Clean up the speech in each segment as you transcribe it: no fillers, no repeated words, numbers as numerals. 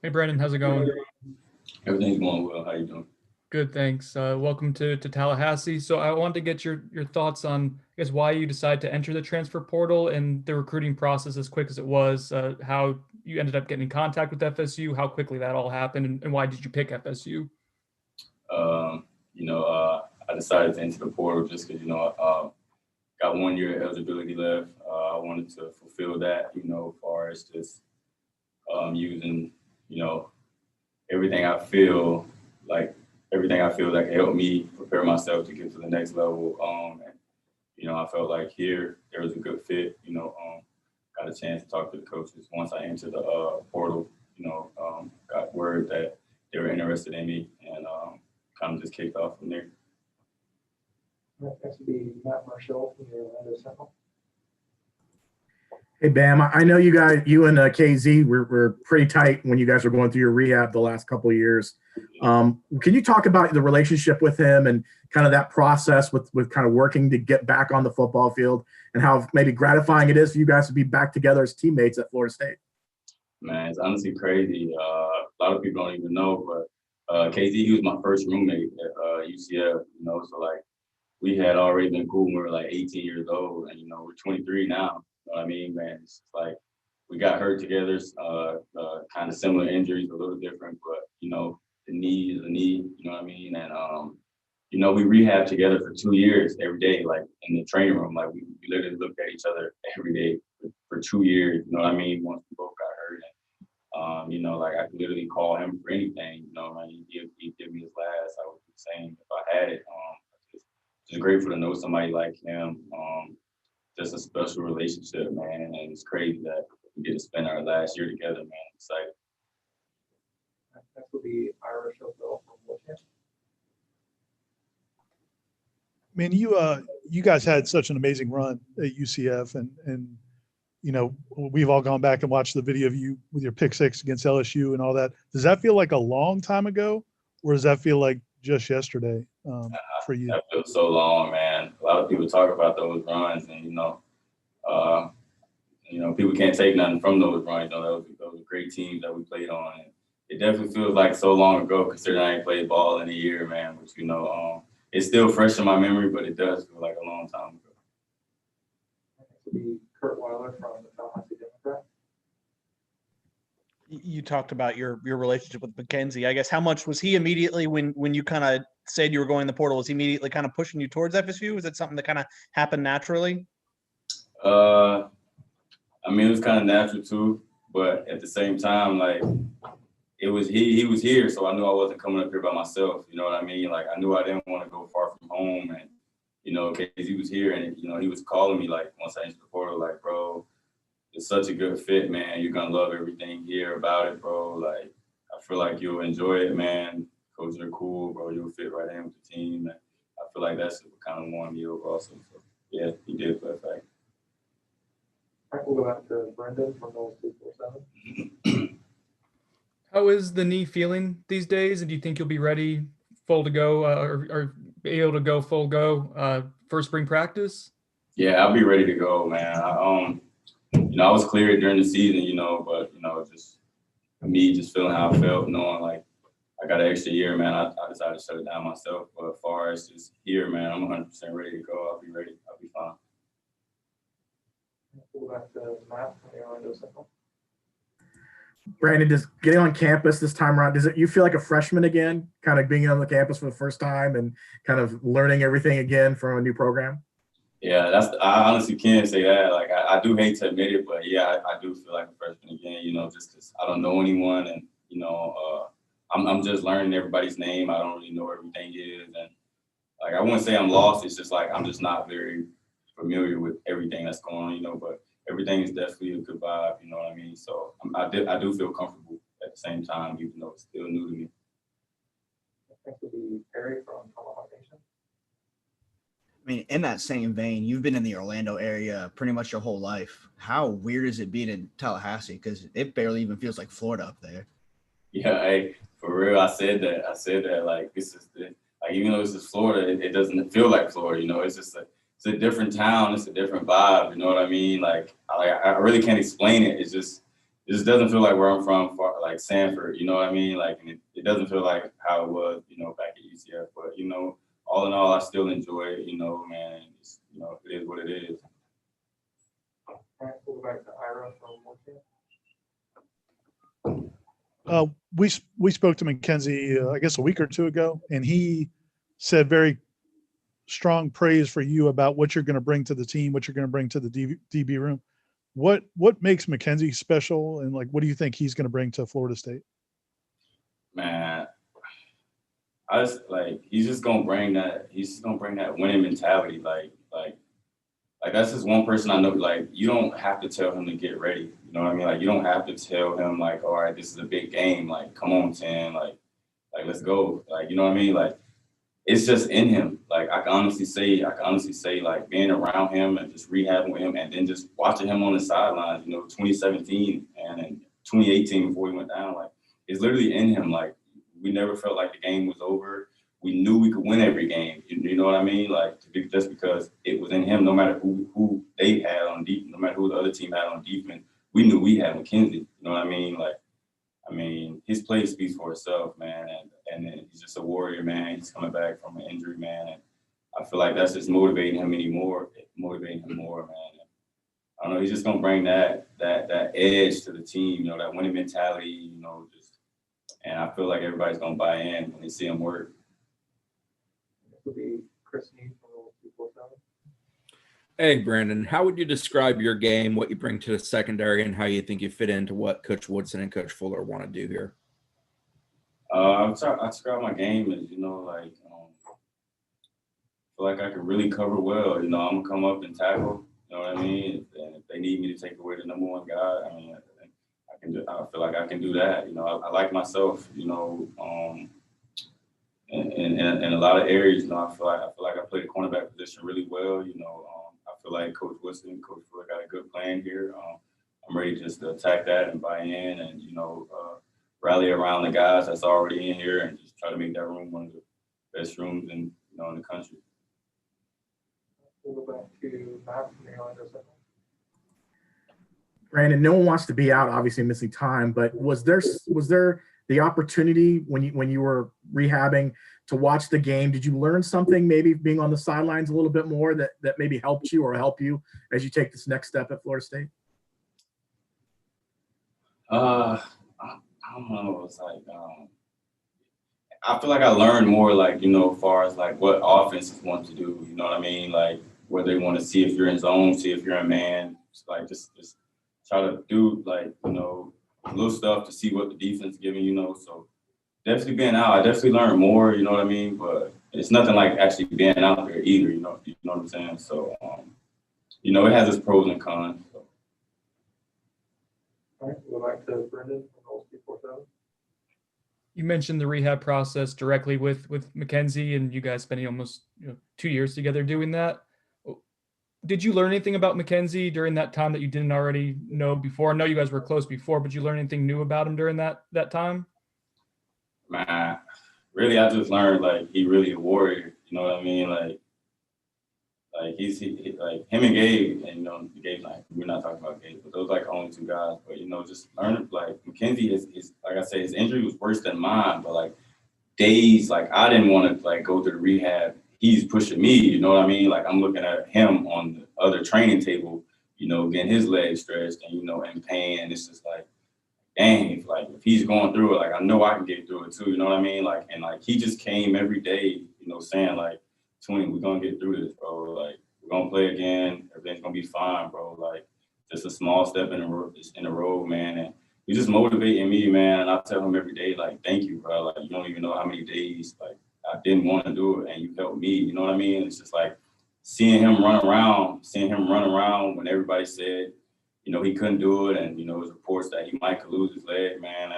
Hey, Brandon, how's it going? Everything's going well. How you doing? Good, thanks. Welcome to Tallahassee. So I wanted to get your thoughts on, I guess, why you decided to enter the transfer portal and the recruiting process as quick as it was, how you ended up getting in contact with FSU, how quickly that all happened, and why did you pick FSU? Um, I decided to enter the portal just because got 1 year eligibility left. I wanted to fulfill that. As far as just using everything I feel like everything I feel that can help me prepare myself to get to the next level. I felt like here there was a good fit. Got a chance to talk to the coaches once I entered the portal. Got word that they were interested in me, and kind of just kicked off from there. Next would be Matt Marshall from the Orlando Sentinel. Hey, Bam, I know you and KZ were pretty tight when you guys were going through your rehab the last couple of years. Can you talk about the relationship with him and kind of that process with kind of working to get back on the football field and how maybe gratifying it is for you guys to be back together as teammates at Florida State? Man, it's honestly crazy. A lot of people don't even know, but KZ, he was my first roommate at UCF, so like we had already been cool when we were like 18 years old, and we're 23 now. You know what I mean, man? It's just like we got hurt together, kind of similar injuries, a little different, but the knee is a knee, you know what I mean? And we rehabbed together for 2 years every day, like in the training room. Like we literally looked at each other every day for 2 years, you know what I mean? Once we both got hurt. And, like I could literally call him for anything, I mean? He'd give me his last. I would do the same if I had it. Just grateful to know somebody like him. Just a special relationship, man. And it's crazy that we get to spend our last year together, man. I'm excited. Next will be Ira Schofield from Warchant. I mean, you guys had such an amazing run at UCF, and we've all gone back and watched the video of you with your pick six against LSU and all that. Does that feel like a long time ago, or does that feel like just yesterday for you? That feels so long, man. A lot of people talk about those runs, and people can't take nothing from those runs. Those were great teams that we played on. And it definitely feels like so long ago, considering I ain't played ball in a year, man. Which it's still fresh in my memory, but it does feel like a long time ago. Next will be Kurt Weiler from the Tallahassee Democrat. You talked about your relationship with McKenzie. I guess how much was he immediately when you kind of said you were going in the portal? Was he immediately kind of pushing you towards FSU? Was it something that kind of happened naturally? I mean, it was kind of natural too, but at the same time, like it was he was here, so I knew I wasn't coming up here by myself. You know what I mean? Like I knew I didn't want to go far from home, and because he was here, and he was calling me like once I entered the portal, like, bro, it's such a good fit, man. You're gonna love everything here about it, bro. Like I feel like you'll enjoy it, man. Coaches are cool, bro. You'll fit right in with the team, and I feel like that's what kind of won me over also. So yeah, he did for a fact. All right, we'll go back to Brendan from Noles 247. How is the knee feeling these days? And do you think you'll be ready full to go or be able to go full go for spring practice? Yeah, I'll be ready to go, man. I was cleared during the season, but just me just feeling how I felt, knowing like I got an extra year, man. I decided to shut it down myself. But as far as just here, man, I'm 100% ready to go. I'll be ready. I'll be fine. We'll go back to Matt from the Orlando Sentinel. Brandon, just getting on campus this time around, you feel like a freshman again, kind of being on the campus for the first time and kind of learning everything again from a new program? Yeah, I honestly can't say that. Like, I do hate to admit it, but yeah, I do feel like a freshman again, just because I don't know anyone, and, I'm just learning everybody's name. I don't really know where everything is. And, like, I wouldn't say I'm lost. It's just like I'm just not very familiar with everything that's going on, but everything is definitely a good vibe, you know what I mean? So I do feel comfortable at the same time, even though it's still new to me. Next will be Perry from Tomahawk Nation. I mean, in that same vein, you've been in the Orlando area pretty much your whole life. How weird is it being in Tallahassee? Because it barely even feels like Florida up there. Yeah, hey, for real, I said that, like, this is even though this is Florida, it doesn't feel like Florida, it's just it's a different town, it's a different vibe, you know what I mean? Like I really can't explain it. It just doesn't feel like where I'm from, like Sanford, you know what I mean? Like, and it doesn't feel like how it was, you know, back at UCF. But, you know, all in all, I still enjoy it, you know, man. It's, you know, it is what it is. All right, we'll go back to Ira from Warchant. We spoke to McKenzie, I guess a week or two ago, and he said very strong praise for you about what you're going to bring to the team, what you're going to bring to the DB room. What makes McKenzie special, and like, what do you think he's going to bring to Florida State? Man, I just like he's just gonna bring that. He's just gonna bring that winning mentality. Like that's just one person I know. Like, you don't have to tell him to get ready. You know what I mean? Like, you don't have to tell him like, all right, this is a big game. Like, come on, 10. Like let's go. Like, you know what I mean? Like, it's just in him. Like, I can honestly say, like, being around him and just rehabbing with him, and then just watching him on the sidelines. You know, 2017 and in 2018 before he went down. Like, it's literally in him. Like, we never felt like the game was over. We knew we could win every game. You know what I mean? Like, just because it was in him, no matter who they had on defense, no matter who the other team had on defense, we knew we had McKenzie. You know what I mean? Like, I mean, his play speaks for itself, man. And he's just a warrior, man. He's coming back from an injury, man. And I feel like that's just motivating him more, man. And I don't know, he's just gonna bring that edge to the team, you know, that winning mentality, you know, and I feel like everybody's gonna buy in when they see him work. This will be Chris Neal from 247. Hey, Brandon, how would you describe your game, what you bring to the secondary, and how you think you fit into what Coach Woodson and Coach Fuller want to do here? I describe my game as, you know, like, I feel like I can really cover well. You know, I'm going to come up and tackle, you know what I mean? And if they need me to take away the number one guy, I mean, I feel like I can do that. You know, I like myself, you know, in a lot of areas, you know, I feel like I play the cornerback position really well. You know, I feel like Coach Woodson, Coach Fuller got a good plan here. I'm ready just to attack that and buy in, and, you know, rally around the guys that's already in here and just try to make that room one of the best rooms in the country. We'll go back to Matt from the Orlando Sentinel. Brandon, no one wants to be out, obviously missing time, but was there the opportunity when you were rehabbing to watch the game? Did you learn something, maybe being on the sidelines a little bit more, that maybe helped you or help you as you take this next step at Florida State? I don't know. It's like I feel like I learned more, like, you know, as far as like what offenses want to do. You know what I mean? Like, where they want to see if you're in zone, see if you're in man. It's like just try to do, like, you know, little stuff to see what the defense is giving, you know. So definitely being out, I definitely learned more, you know what I mean? But it's nothing like actually being out there either, you know what I'm saying? So, you know, it has its pros and cons. So. All right, we'll go back to Brendan from Noles 247. You mentioned the rehab process directly with McKenzie, and you guys spending almost 2 years together doing that. Did you learn anything about McKenzie during that time that you didn't already know before? I know you guys were close before, but did you learn anything new about him during that time? Man, really, I just learned, like, he really a warrior. You know what I mean? Like he like him and Gabe, and, you know, Gabe, like, we're not talking about Gabe, but those like only two guys. But, you know, just learning, like, McKenzie is like I say, his injury was worse than mine, but like days, like, I didn't want to like go to the rehab. He's pushing me, you know what I mean? Like, I'm looking at him on the other training table, you know, getting his legs stretched and, you know, in pain. And it's just like, dang, like, if he's going through it, like, I know I can get through it too, you know what I mean? Like, and like, he just came every day, you know, saying like, Twin, we're going to get through this, bro. Like, we're going to play again. Everything's going to be fine, bro. Like, just a small step in the road, man. And he's just motivating me, man. And I tell him every day, like, thank you, bro. Like, you don't even know how many days, like, I didn't want to do it, and you helped me. You know what I mean? It's just like seeing him run around when everybody said, you know, he couldn't do it, and, you know, there's reports that he might could lose his leg, man.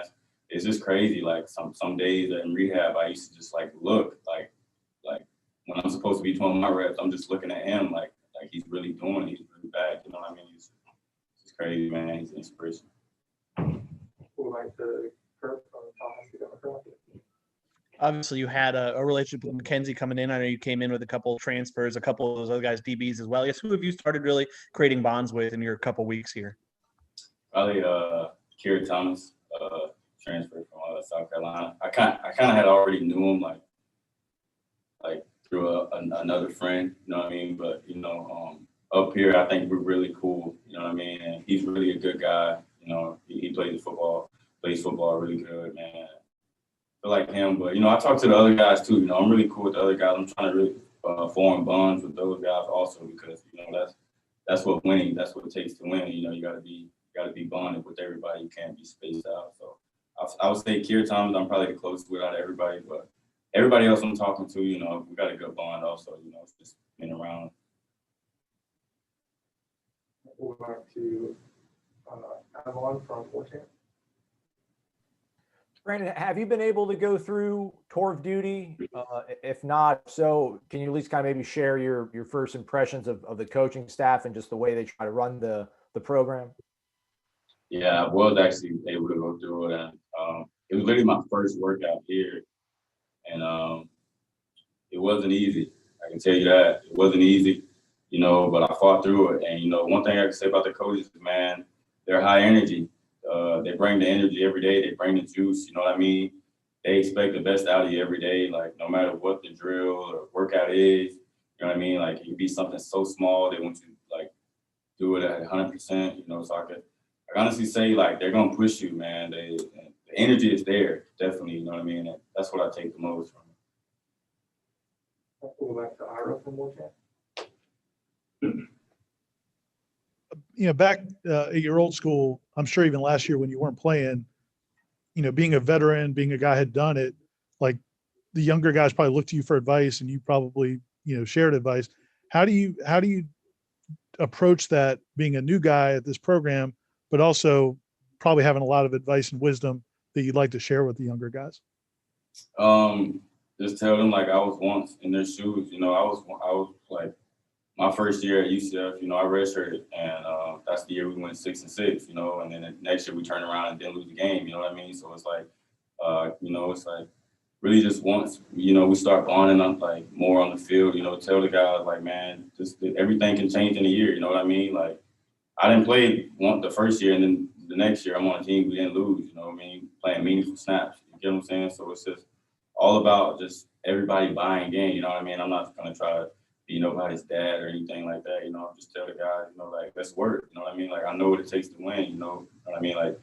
It's just crazy. Like, some days in rehab, I used to just like look like when I'm supposed to be doing my reps, I'm just looking at him like he's really doing it. He's really back. You know what I mean? It's crazy, man. He's an inspiration. We'll go back to Kurt from Tallahassee Democrat. Obviously, you had a relationship with McKenzie coming in. I know you came in with a couple of transfers, a couple of those other guys, DBs as well. I guess, who have you started really creating bonds with in your couple weeks here? Probably Kerry Thomas, transfer from South Carolina. I kind of had already knew him like through another friend, you know what I mean? But up here, I think we're really cool, you know what I mean? And he's really a good guy. He plays football really good, man. I feel like him, but I talk to the other guys too. I'm really cool with the other guys. I'm trying to really form bonds with those guys also because that's what winning. That's what it takes to win. You gotta be bonded with everybody. You can't be spaced out. So I would say Kier Thomas, I'm probably the closest without everybody, but everybody else I'm talking to, we got a good bond also. It's just being around. We'll go back to Avalon from Warchant. Brandon, have you been able to go through tour of duty? If not, so can you at least kind of maybe share your first impressions of the coaching staff and just the way they try to run the program? Yeah, I was actually able to go through it, and it was literally my first workout here, and it wasn't easy. I can tell you that it wasn't easy, but I fought through it. And one thing I can say about the coaches is, man, they're high energy. They bring the energy every day. They bring the juice. You know what I mean? They expect the best out of you every day. Like no matter what the drill or workout is, you know what I mean? Like it could be something so small they want you to like do it at 100%. So I honestly say like they're gonna push you, man. The energy is there, definitely. You know what I mean? And that's what I take the most from it. We'll go back to Ira from Warchant. Back at your old school, I'm sure even last year when you weren't playing, being a veteran, being a guy who had done it, like the younger guys probably looked to you for advice and you probably, shared advice. How do you approach that being a new guy at this program, but also probably having a lot of advice and wisdom that you'd like to share with the younger guys? Just tell them like I was once in their shoes. I was like my first year at UCF, I redshirted, and that's the year we went 6-6, and then the next year we turned around and didn't lose the game, you know what I mean? So it's like, it's like really just once, we start bonding up like more on the field, tell the guys like, man, just everything can change in a year, you know what I mean? Like I didn't play the first year, and then the next year I'm on a team we didn't lose, you know what I mean? Playing meaningful snaps, you get what I'm saying? So it's just all about just everybody buying game, you know what I mean? I'm not gonna try to be nobody's dad or anything like that, just tell the guys, like, let's work, you know what I mean? Like, I know what it takes to win, you know what I mean? Like,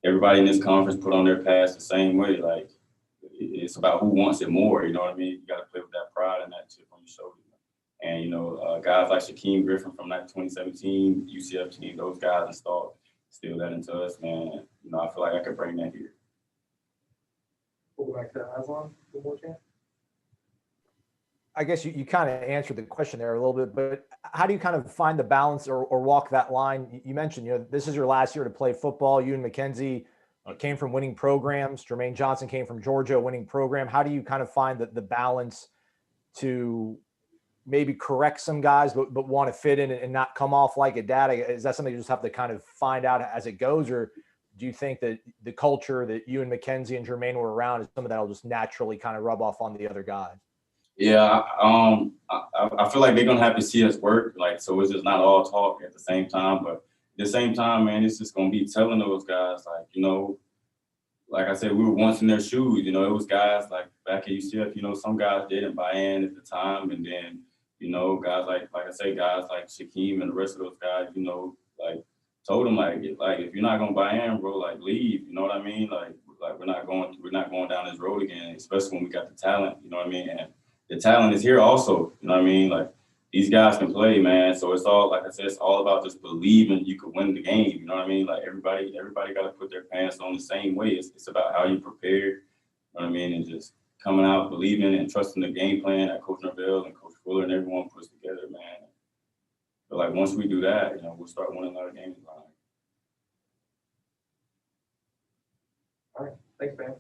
everybody in this conference put on their pass the same way. Like, it's about who wants it more, you know what I mean? You got to play with that pride and that chip on your shoulder. And, guys like Shaquem Griffin from that 2017 UCF team, those guys instilled that into us, man. I feel like I could bring that here. We'll go back to Aslan for Warchant. I guess you kind of answered the question there a little bit, but how do you kind of find the balance or walk that line? You mentioned, this is your last year to play football. You and McKenzie came from winning programs. Jermaine Johnson came from Georgia, a winning program. How do you kind of find the balance to maybe correct some guys, but want to fit in and not come off like a dad? Is that something you just have to kind of find out as it goes? Or do you think that the culture that you and McKenzie and Jermaine were around is something that'll just naturally kind of rub off on the other guys? Yeah, I feel like they're gonna have to see us work, like, so it's just not all talk at the same time. But at the same time, man, it's just gonna be telling those guys, like, like I said, we were once in their shoes. It was guys like back at UCF. Some guys didn't buy in at the time, and then guys like I say, guys like Shaquem and the rest of those guys, like told them like if you're not gonna buy in, bro, like leave. You know what I mean? Like we're not going down this road again, especially when we got the talent. You know what I mean? And the talent is here also, you know what I mean? Like, these guys can play, man. So it's all, like I said, it's all about just believing you could win the game, you know what I mean? Like, everybody got to put their pants on the same way. It's about how you prepare, you know what I mean? And just coming out, believing and trusting the game plan that Coach Norvell and Coach Fuller and everyone puts together, man. But, like, once we do that, we'll start winning a lot of games. All right. Thanks, man.